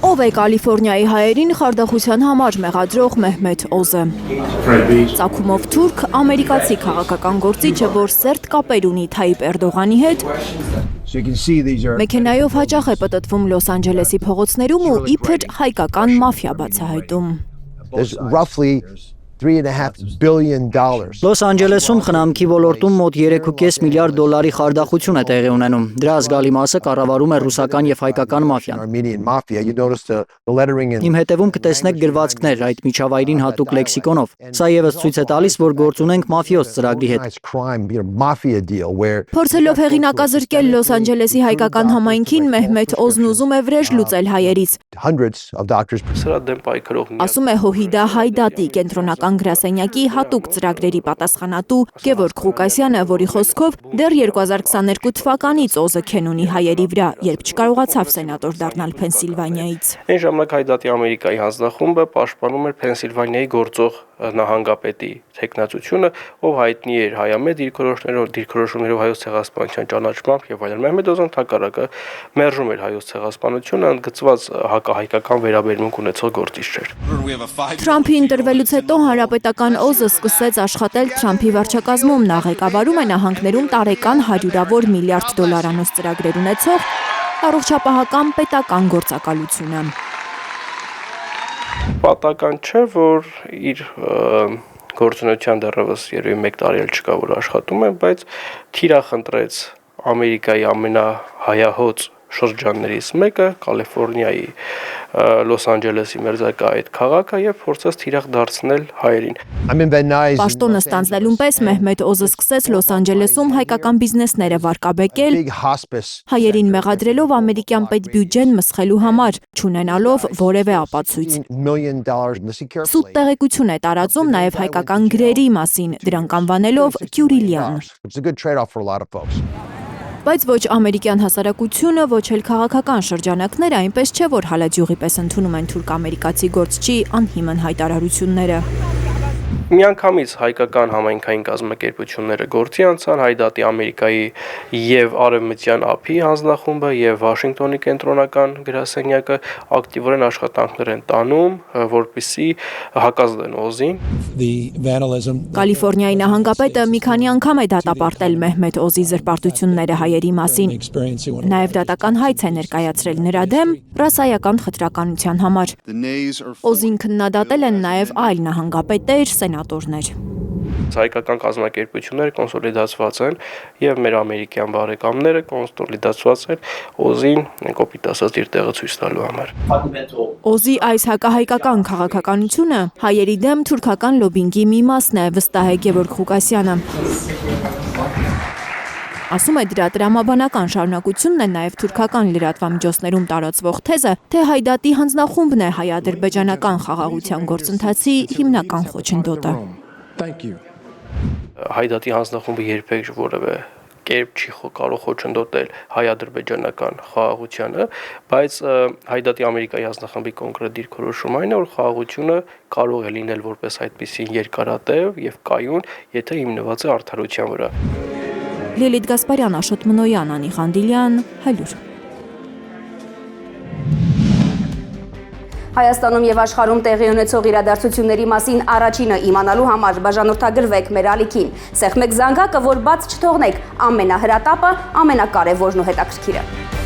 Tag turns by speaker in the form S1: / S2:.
S1: Ով է Կալիֆորնիայի հայերին խարդախության համար մեղադրող Մեհմեդ Օզը։ Ծագումով թուրք, ամերիկացի քաղաքական գործիչը, որ սերտ կապեր ունի Թայիպ Էրդողանի հետ, մեքենայով հաճախ է պտտվում Լոս Անջելեսի փողոցներում ու իբր հայկական մաֆիա բացահայտում։
S2: Լոս Անջելեսում խնամքի ոլորտում մոտ 3.5 միլիարդ դոլարի խարդախություն է տեղի ունենում։ Դրա զգալի մասը կառավարում է ռուսական եւ հայկական մաֆիան։ Իմ հետևում կտեսնեք գրվածքներ այդ միջավայրին հատուկ լեքսիկոնով։ Սա եւս ցույց է տալիս, որ գործ ունենք մաֆիոզ ծրագրի հետ։
S1: Փորձելով հեղինակազրկել Լոս Անջելեսի հայկական համայնքին, Մեհմեդ Օզն ուզում է վրեժ լուծել հայերից։
S3: Սրա դեմ պայքարող
S1: Ասում է Հոհիդա Հայդատի կենտրոնական գրասենյակի հատուկ ծրագրերի պատասխանատու Գևորգ Ղուկասյանը, որի խոսքով դեռ 2022 թվականից Օզը քեն ունի հայերի վրա, երբ չկարողացավ սենատոր դառնալ Փենսիլվանիայից։
S3: Այն ժամանակ Հայդատի Ամերիկայի հանձնախումբը պաշտպանում էր Փենսիլվանիայի գործող նահանգապետի թեկնածությունը, ով հայտնի էր հայամետ դիրքորոշումներով հայոց ցեղասպանության ճանաչմամբ եւ այլն։ Մեհմեդ Օզն թակարակը մերժում էր հայոց ցեղասպանությունը, ընդգծված հակահայկական վերաբերմունք ունեցող գործիչ էր։
S1: Թրամփի ընտրվելուց հետո հանրապետական Օզը սկսեց աշխատել Թրամփի վարչակազմում, նա ղեկավարում է նահանգներում տարեկան հարյուրավոր միլիարդ դոլարանոց ծրագրեր ունեցող առողջապահական պետական գործակալությունը։
S3: Պատական չէ, որ իր գործունեության դեռևս երևի 1 տարի էլ չկա, որ աշխատում է, բայց թիրախ ընտրեց Ամերիկայի ամենահայահոծ շրջաններից մեկը, Կալիֆորնիայի Լոս Անջելեսի մերձակա այդ քաղաքը եւ փորձեց թիրախ դարձնել հայերին։
S1: Պաշտոնը ստանձնելուն պես Մեհմեդ Օզը սկսեց Լոս Անջելեսում հայկական բիզնեսները վարկաբեկել, հայերին մեղադրելով ամերիկյան պետբյուջեն մսխելու համար, չունենալով որևէ ապացույց։ Սուտ տեղեկություն է տարածում նաև հայկական գրերի մասին, դրանք անվանելով Կյուրիլյան։ Բայց ոչ ամերիկյան հասարակությունը, ոչ էլ քաղաքական շրջանակները այնպես չէ, որ հալաջյուղի պես ընդունում են թուրք-ամերիկացի գործչի անհիմն հայտարարությունները։
S3: Միանգամից հայկական համայնքային կազմակերպությունները գործի անցան, Հայդատի Ամերիկայի եւ Արևմտյան ափի հանձնախումբը եւ Վաշինգտոնի կենտրոնական գրասենյակը ակտիվորեն աշխատանքներ են տանում, որպեսզի հակազդեն Օզին։
S1: Կալիֆորնիայի նահանգապետը մի քանի անգամ է դատապարտել Մեհմեդ Օզի զրպարտությունները հայերի մասին։ Նաև դատական հայց է ներկայացրել նրա դեմ ռասայական խտրականության համար։ Օզին քննադատել են նաև այլ նահանգապետեր, սենատորներ։
S3: Հայկական կազմակերպությունները կոնսոլիդացված են եւ մեր ամերիկյան բարեկամները կոնսոլիդացված են Օզին կոպիտ ասած իր տեղը ցույց տալու համար։
S1: Օզի այս հակահայկական քաղաքականությունը հայերի դեմ թուրքական լոբինգի մի մասն է, վստահ է Գևորգ Ղուկասյանը։ Ասում է դրա տրամաբանական շարունակությունն է նաև թուրքական լրատվամիջոցներում տարածվող թեզը, թե Հայդատի հանձնախումբն է հայ-ադրբեջանական խաղաղության գործընթացի հիմնական խոչընդոտը։
S3: Հայդատի հանձնախումբը երբեք որևէ կերպ չի կարող խոչընդոտել հայ-ադրբեջանական խաղաղությանը, բայց Հայդատի Ամերիկայի հանձնախմբի կոնկրետ դիրքորոշումը այն է, որ խաղաղությունը կարող է լինել որպես այդպիսի երկարատև եւ կայուն, եթե հիմնված է արդարության վրա։
S1: Լիլիթ Գասպարյան, Աշոտ Մնոյան, Անի Ղանդիլյան, Հայլուր։
S4: Հայաստանում եւ աշխարհում տեղի ունեցող իրադարձությունների մասին առաջինը իմանալու համար բաժանորդագրվեք մեր ալիքին։ Սեղմեք զանգակը, որ բաց չթողնեք ամենահրատապը, ամենակարևորն ու հետաքրքիրը։